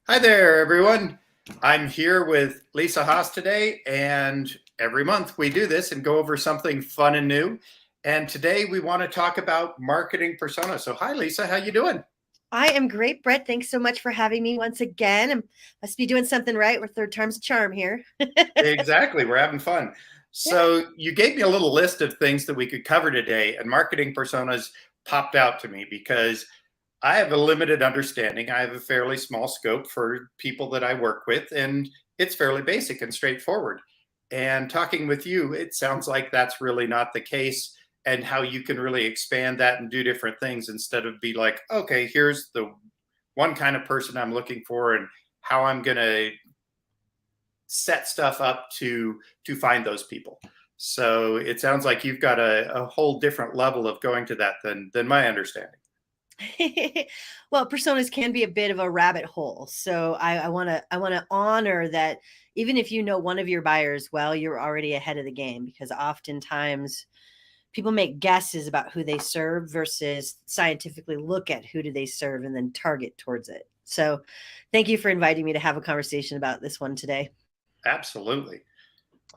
Hi there, everyone. I'm here with Lisa Haas today, and every month we do this and go over something fun and new. And today we want to talk about marketing persona. So, hi, Lisa. How you doing? I am great, Brett. Thanks so much for having me once again. I must be doing something right. We're third time's a charm here. Exactly. We're having fun. Yeah. So, you gave me a little list of things that we could cover today, and marketing personas popped out to me because I have a limited understanding. I have a fairly small scope for people that I work with, and it's fairly basic and straightforward. And talking with you, it sounds like that's really not the case, and how you can really expand that and do different things instead of be like, okay, here's the one kind of person I'm looking for, and how I'm going to set stuff up to find those people. So it sounds like you've got a whole different level of going to that than my understanding. Well, personas can be a bit of a rabbit hole. So I want to honor that even if you know one of your buyers well, you're already ahead of the game because oftentimes people make guesses about who they serve versus scientifically look at who do they serve and then target towards it. So thank you for inviting me to have a conversation about this one today. Absolutely.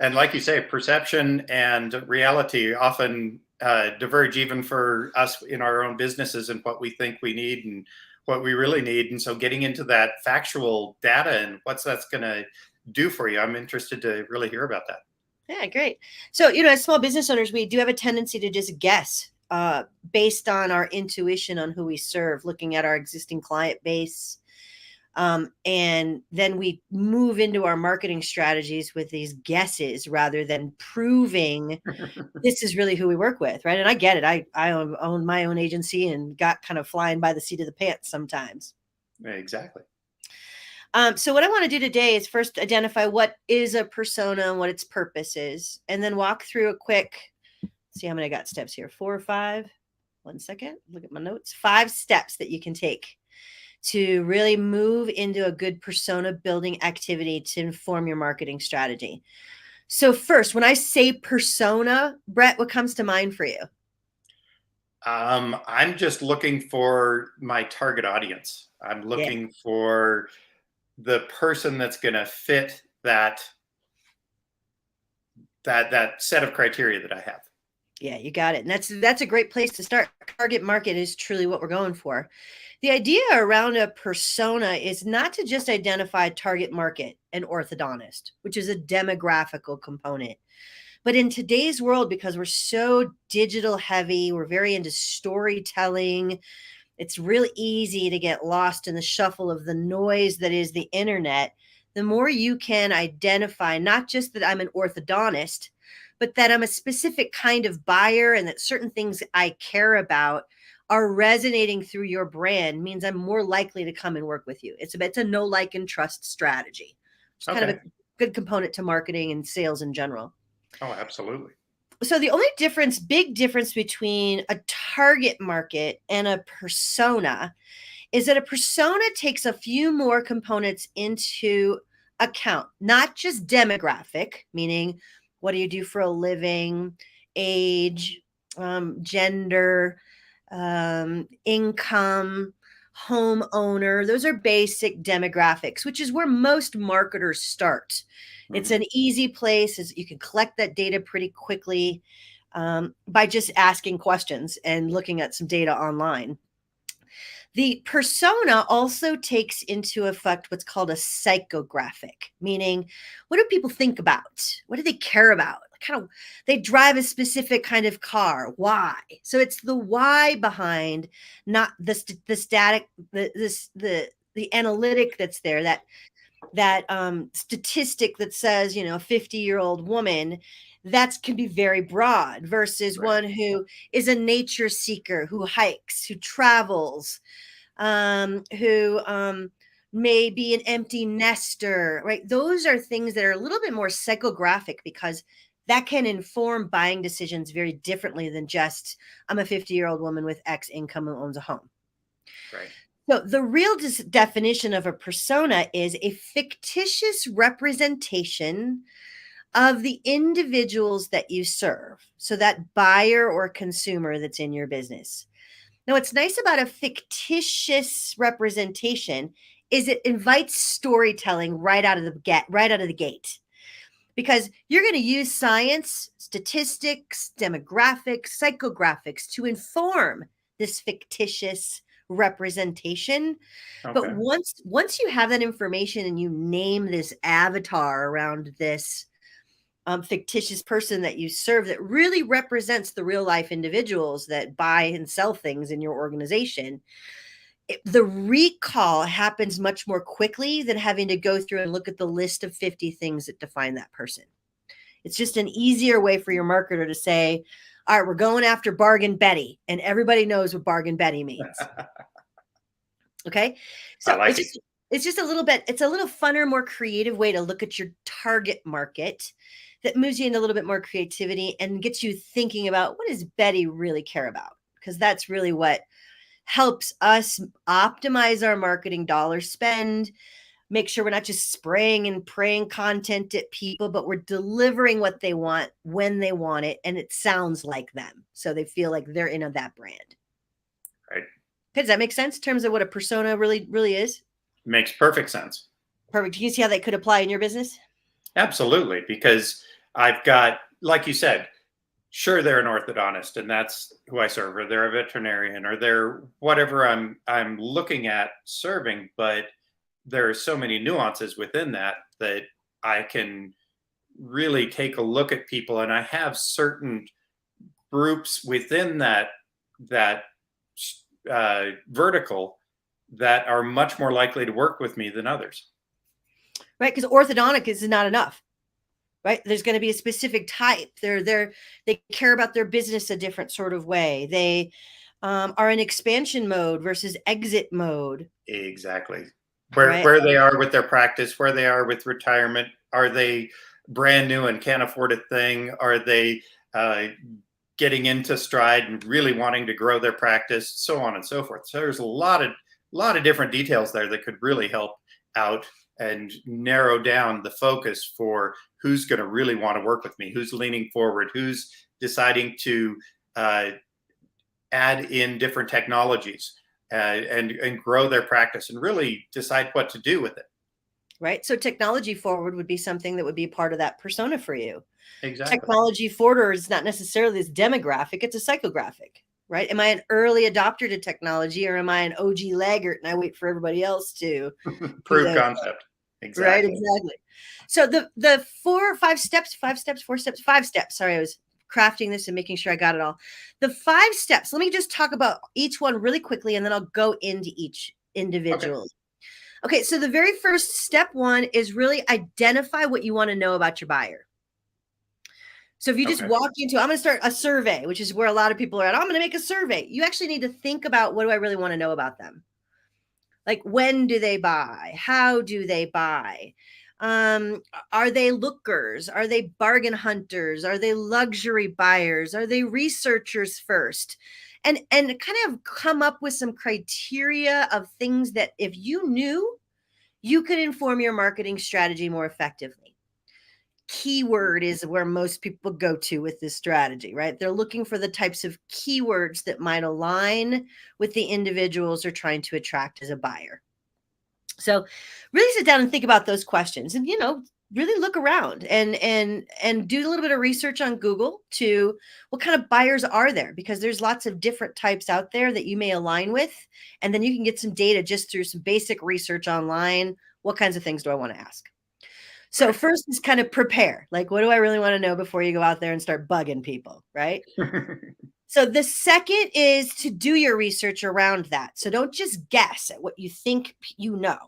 And like you say, perception and reality often diverge even for us in our own businesses and what we think we need and what we really need. And so getting into that factual data and what's that's going to do for you, I'm interested to really hear about that. Yeah, great. So, as small business owners, we do have a tendency to just guess based on our intuition on who we serve, looking at our existing client base. And then we move into our marketing strategies with these guesses rather than proving this is really who we work with, right? And I get it. I own my own agency and got kind of flying by the seat of the pants sometimes. Exactly. So what I want to do today is first identify what is a persona and what its purpose is, and then walk through a quick, see how many I got steps here, 4 or 5. 1 second, look at my notes. 5 steps that you can take to really move into a good persona building activity to inform your marketing strategy. So first, when I say persona, Brett, what comes to mind for you? I'm just looking for my target audience. I'm Yeah. looking for the person that's going to fit that set of criteria that I have. Yeah, you got it. And that's a great place to start. Target market is truly what we're going for. The idea around a persona is not to just identify target market and orthodontist, which is a demographical component. But in today's world, because we're so digital heavy, we're very into storytelling, it's really easy to get lost in the shuffle of the noise that is the internet. The more you can identify, not just that I'm an orthodontist, but that I'm a specific kind of buyer and that certain things I care about are resonating through your brand means I'm more likely to come and work with you. It's a know, like, and trust strategy. It's kind of Okay. a good component to marketing and sales in general. Oh, absolutely. So the only big difference between a target market and a persona is that a persona takes a few more components into account, not just demographic, meaning what do you do for a living, age, gender, income, homeowner. Those are basic demographics, which is where most marketers start. It's Mhm. an easy place, is you can collect that data pretty quickly by just asking questions and looking at some data online. The persona also takes into effect what's called a psychographic, meaning what do people think about? What do they care about? Kind of, they drive a specific kind of car. Why? So it's the why behind, not the static, the analytic that's there, that statistic that says, a 50-year-old woman, that can be very broad versus Right. one who is a nature seeker, who hikes, who travels, who may be an empty nester, right? Those are things that are a little bit more psychographic because that can inform buying decisions very differently than just I'm a 50-year-old woman with X income who owns a home. Right. So the real definition of a persona is a fictitious representation of the individuals that you serve. So that buyer or consumer that's in your business. Now, what's nice about a fictitious representation is it invites storytelling right out of the gate. Because you're going to use science, statistics, demographics, psychographics to inform this fictitious representation. But Okay. once you have that information and you name this avatar around this fictitious person that you serve that really represents the real life individuals that buy and sell things in your organization, the recall happens much more quickly than having to go through and look at the list of 50 things that define that person. It's just an easier way for your marketer to say, all right, we're going after Bargain Betty, and everybody knows what Bargain Betty means. Okay. I So like it. it's just a little bit, it's a little funner, more creative way to look at your target market that moves you into a little bit more creativity and gets you thinking about what does Betty really care about? Because that's really what helps us optimize our marketing dollar spend, make sure we're not just spraying and praying content at people, but we're delivering what they want when they want it. And it sounds like them. So they feel like they're in that brand. Right. Okay, does that make sense in terms of what a persona really, really is? Makes perfect sense. Perfect. Do you see how that could apply in your business? Absolutely. Because I've got, like you said, sure, they're an orthodontist and that's who I serve, or they're a veterinarian, or they're whatever I'm looking at serving, but there are so many nuances within that I can really take a look at people, and I have certain groups within that vertical that are much more likely to work with me than others. Right, because orthodontic is not enough. Right, there's going to be a specific type. They care about their business a different sort of way. They are in expansion mode versus exit mode. Exactly. Right? Where they are with their practice, where they are with retirement. Are they brand new and can't afford a thing? Are they getting into stride and really wanting to grow their practice, so on and so forth? So there's a lot of different details there that could really help out and narrow down the focus for who's going to really want to work with me, who's leaning forward, who's deciding to add in different technologies and grow their practice and really decide what to do with it. Right. So technology forward would be something that would be part of that persona for you. Exactly. Technology forward is not necessarily this demographic, it's a psychographic. Right? Am I an early adopter to technology, or am I an OG laggard and I wait for everybody else to prove concept? Exactly. Right, exactly. So the 5 steps. Sorry, I was crafting this and making sure I got it all. The 5 steps. Let me just talk about each one really quickly, and then I'll go into each individually. Okay, so the very first step 1 is really identify what you want to know about your buyer. So if you just walk into, I'm going to start a survey, which is where a lot of people are at. I'm going to make a survey. You actually need to think about, what do I really want to know about them? Like, when do they buy? How do they buy? Are they lookers? Are they bargain hunters? Are they luxury buyers? Are they researchers first? And kind of come up with some criteria of things that if you knew, you could inform your marketing strategy more effectively. Keyword is where most people go to with this strategy, right? They're looking for the types of keywords that might align with the individuals they're trying to attract as a buyer. So really sit down and think about those questions, and, really look around and do a little bit of research on Google to what kind of buyers are there, because there's lots of different types out there that you may align with. And then you can get some data just through some basic research online. What kinds of things do I want to ask? So first is kind of prepare. Like, what do I really want to know before you go out there and start bugging people, right? So the second is to do your research around that. So don't just guess at what you think you know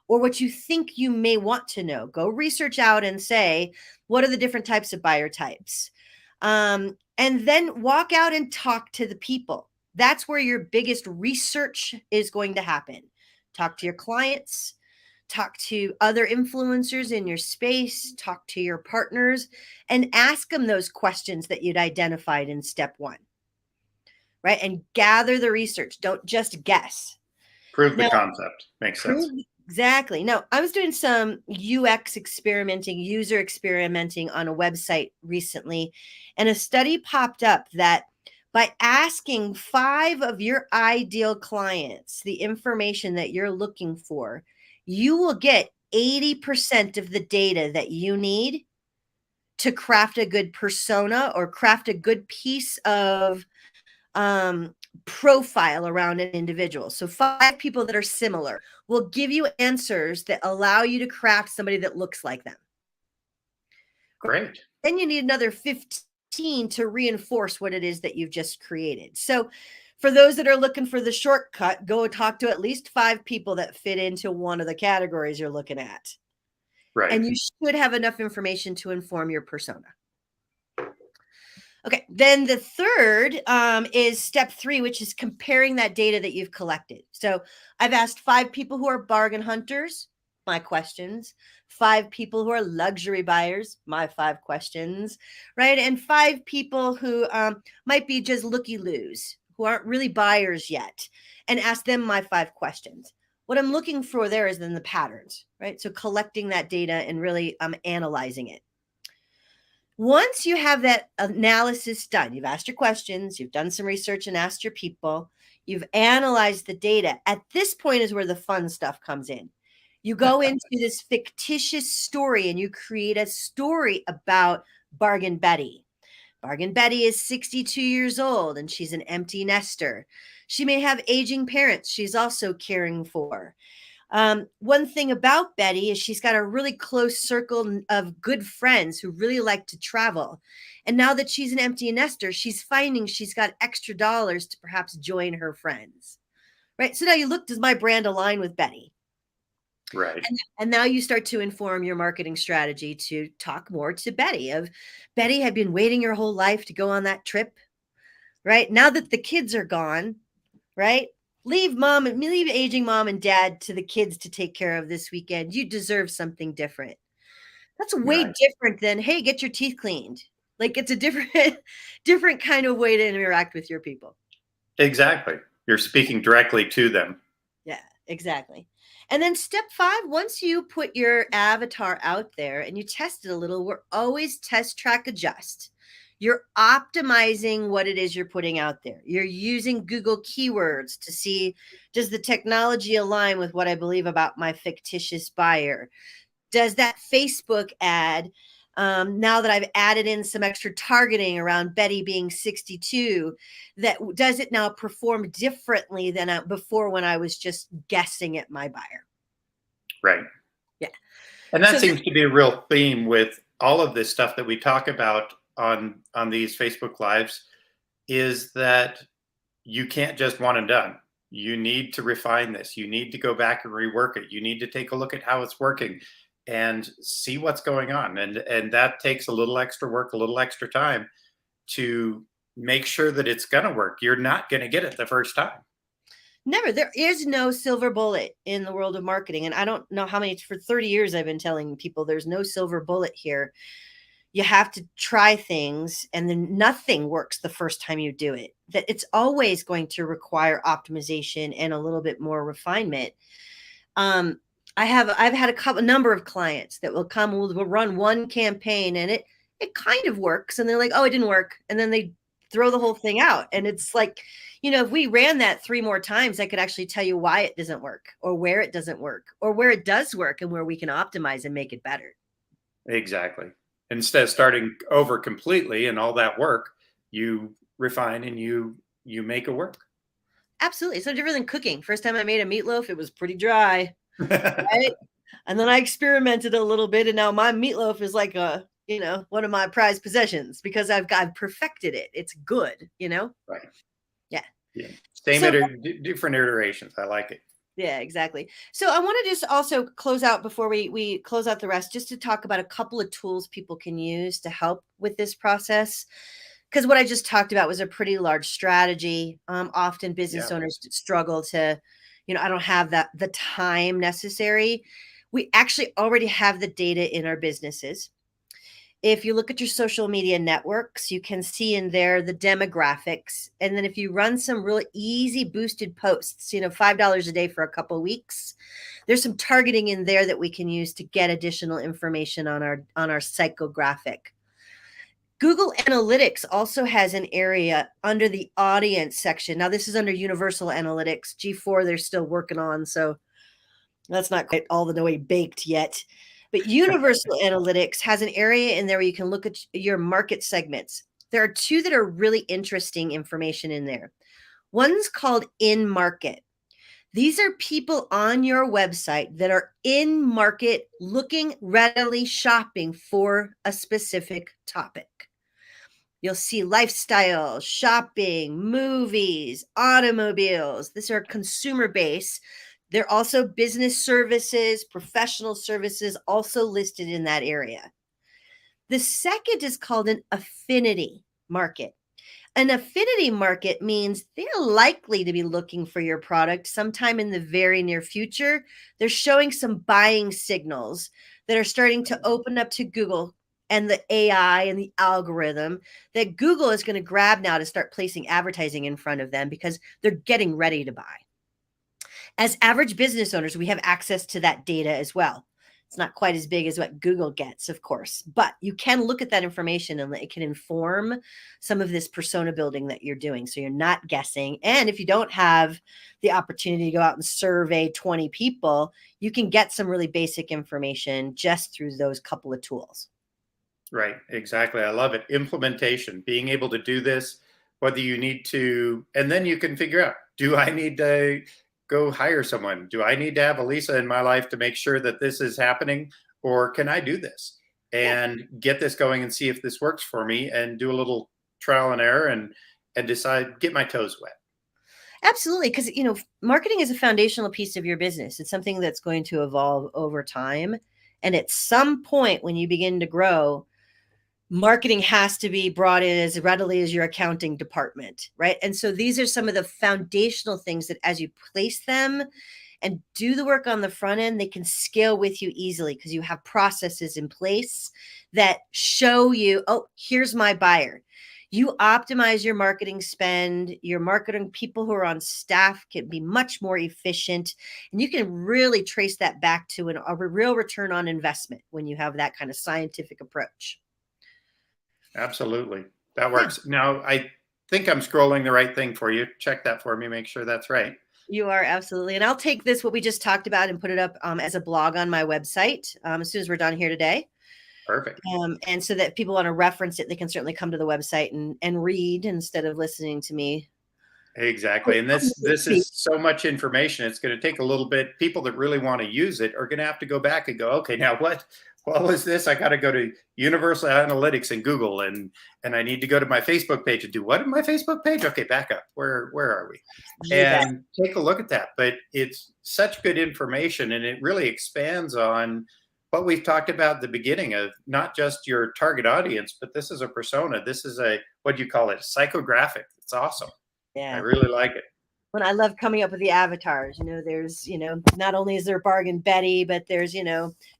or what you think you may want to know. Go research out and say, what are the different types of buyer types? And then walk out and talk to the people. That's where your biggest research is going to happen. Talk to your clients. Talk to other influencers in your space, talk to your partners, and ask them those questions that you'd identified in step 1, right? And gather the research. Don't just guess. Prove the concept. Makes sense. Exactly. Now, I was doing some UX experimenting, user experimenting on a website recently, and a study popped up that By asking 5 of your ideal clients the information that you're looking for, you will get 80% of the data that you need to craft a good persona or craft a good piece of um, profile around an individual. So 5 people that are similar will give you answers that allow you to craft somebody that looks like them. Great. Then you need another 15 to reinforce what it is that you've just created. So for those that are looking for the shortcut, go talk to at least 5 people that fit into one of the categories you're looking at. Right. And you should have enough information to inform your persona. Okay, then the third is step 3, which is comparing that data that you've collected. So I've asked 5 people who are bargain hunters my questions, 5 people who are luxury buyers, my 5 questions, right? And 5 people who might be just looky-loos, who aren't really buyers yet, and ask them my 5 questions. What I'm looking for there is then the patterns, right? So collecting that data and really analyzing it. Once you have that analysis done, you've asked your questions, you've done some research and asked your people, you've analyzed the data. At this point is where the fun stuff comes in. You go into this fictitious story and you create a story about Bargain Betty. Bargain Betty is 62 years old and she's an empty nester. She may have aging parents she's also caring for. One thing about Betty is she's got a really close circle of good friends who really like to travel. And now that she's an empty nester, she's finding she's got extra dollars to perhaps join her friends. Right. So now you look, does my brand align with Betty? Right. And now you start to inform your marketing strategy to talk more to Betty of Betty had been waiting your whole life to go on that trip. Right. Now that the kids are gone, right? Leave aging mom and dad to the kids to take care of this weekend. You deserve something different. That's way Right. different than, hey, get your teeth cleaned. Like it's a different kind of way to interact with your people. Exactly. You're speaking directly to them. Yeah, exactly. And then step 5, once you put your avatar out there and you test it a little, we're always test, track, adjust. You're optimizing what it is you're putting out there. You're using Google keywords to see, does the technology align with what I believe about my fictitious buyer? Does that Facebook ad, now that I've added in some extra targeting around Betty being 62, does it now perform differently than before when I was just guessing at my buyer? Right. Yeah. And that So seems to be a real theme with all of this stuff that we talk about on these Facebook lives, is that you can't just one and done. You need to refine this. You need to go back and rework it. You need to take a look at how it's working and see what's going on. And that takes a little extra work, a little extra time to make sure that it's going to work. You're not going to get it the first time. never, there is no silver bullet in the world of marketing. And I don't know how many, for 30 years, I've been telling people there's no silver bullet here. You have to try things and then nothing works the first time you do it. That it's always going to require optimization and a little bit more refinement. I've had a number of clients that will come, will run one campaign and it kind of works. And they're like, oh, it didn't work. And then they throw the whole thing out. And it's like, if we ran that 3 more times, I could actually tell you why it doesn't work or where it doesn't work or where it does work and where we can optimize and make it better. Exactly. Instead of starting over completely and all that work, you refine and you make it work. Absolutely. It's no different than cooking. First time I made a meatloaf, it was pretty dry. Right? And then I experimented a little bit, and now my meatloaf is like one of my prized possessions because I've perfected it. It's good, Right. Yeah. Yeah. Same different iterations. I like it. Yeah, exactly. So I want to just also close out before we close out the rest, just to talk about a couple of tools people can use to help with this process. Because what I just talked about was a pretty large strategy. Often business owners struggle to, I don't have the time necessary. We actually already have the data in our businesses. If you look at your social media networks, you can see in there the demographics. And then if you run some really easy boosted posts, $5 a day for a couple of weeks, there's some targeting in there that we can use to get additional information on our psychographic. Google Analytics also has an area under the audience section. Now, this is under Universal Analytics. G4, they're still working on, so that's not quite all the way baked yet. But Universal Analytics has an area in there where you can look at your market segments. There are two that are really interesting information in there. One's called in market. These are people on your website that are in market, looking, readily shopping for a specific topic. You'll see lifestyle, shopping, movies, automobiles. These are consumer base. They're also business services, professional services, also listed in that area. The second is called an affinity market. An affinity market means they're likely to be looking for your product sometime in the very near future. They're showing some buying signals that are starting to open up to Google and the AI and the algorithm that Google is going to grab now to start placing advertising in front of them because they're getting ready to buy. As average business owners, we have access to that data as well. It's not quite as big as what Google gets, of course, but you can look at that information and it can inform some of this persona building that you're doing. So you're not guessing. And if you don't have the opportunity to go out and survey 20 people, you can get some really basic information just through those couple of tools. Right, exactly. I love it. Implementation, being able to do this, whether you need to, and then you can figure out, do I need to go hire someone? Do I need to have Elisa in my life to make sure that this is happening? Or can I do this and get this going and see if this works for me and do a little trial and error and decide, get my toes wet? Absolutely. Because, marketing is a foundational piece of your business. It's something that's going to evolve over time. And at some point when you begin to grow, marketing has to be brought in as readily as your accounting department, right? And so these are some of the foundational things that as you place them and do the work on the front end, they can scale with you easily because you have processes in place that show you, oh, here's my buyer. You optimize your marketing spend, your marketing people who are on staff can be much more efficient, and you can really trace that back to a real return on investment when you have that kind of scientific approach. Absolutely. That works. Now, I think I'm scrolling the right thing for you. Check that for me. Make sure that's right. You are, absolutely. And I'll take this, what we just talked about, and put it up as a blog on my website as soon as we're done here today. Perfect. And so that people want to reference it, they can certainly come to the website and read instead of listening to me. Exactly. And this is so much information. It's going to take a little bit. People that really want to use it are going to have to go back and go, okay, now what was this? I got to go to Universal Analytics and Google, and I need to go to my Facebook page and do what in my Facebook page? Okay, back up. Where are we? And take a look at that. But it's such good information, and it really expands on what we've talked about at the beginning of not just your target audience, but this is a persona. This is what do you call it? Psychographic. It's awesome. Yeah. I really like it. When I love coming up with the avatars, there's, not only is there Bargain Betty, but there's,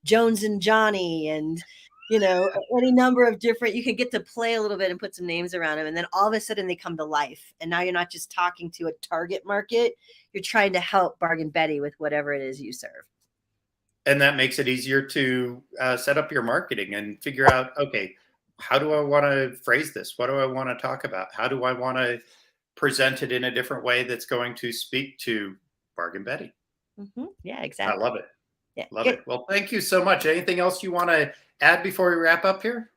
Jones and Johnny and, any number of different, you can get to play a little bit and put some names around them. And then all of a sudden they come to life. And now you're not just talking to a target market, you're trying to help Bargain Betty with whatever it is you serve. And that makes it easier to set up your marketing and figure out, okay, how do I want to phrase this? What do I want to talk about? How do I want to present it in a different way that's going to speak to Bargain Betty? Mm-hmm. Yeah, exactly. I love it. Yeah, love it. Well, thank you so much. Anything else you want to add before we wrap up here?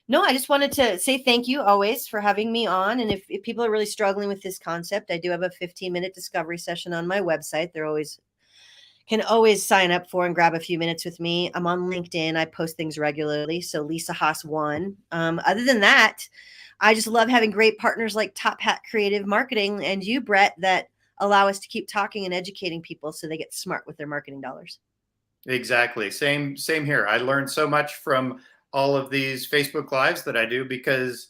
No, I just wanted to say thank you always for having me on. And if people are really struggling with this concept, I do have a 15-minute discovery session on my website. Can always sign up for and grab a few minutes with me. I'm on LinkedIn. I post things regularly. So Lisa Haas 1. Other than that, I just love having great partners like Top Hat Creative Marketing and you, Brett, that allow us to keep talking and educating people so they get smart with their marketing dollars. Exactly. Same here. I learned so much from all of these Facebook Lives that I do because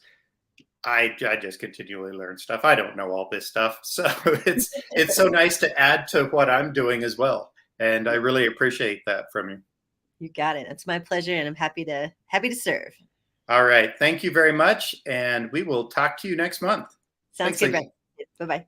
I just continually learn stuff. I don't know all this stuff. So it's so nice to add to what I'm doing as well. And I really appreciate that from you. You got it. It's my pleasure. And I'm happy to serve. All right. Thank you very much. And we will talk to you next month. Sounds good. Bye-bye.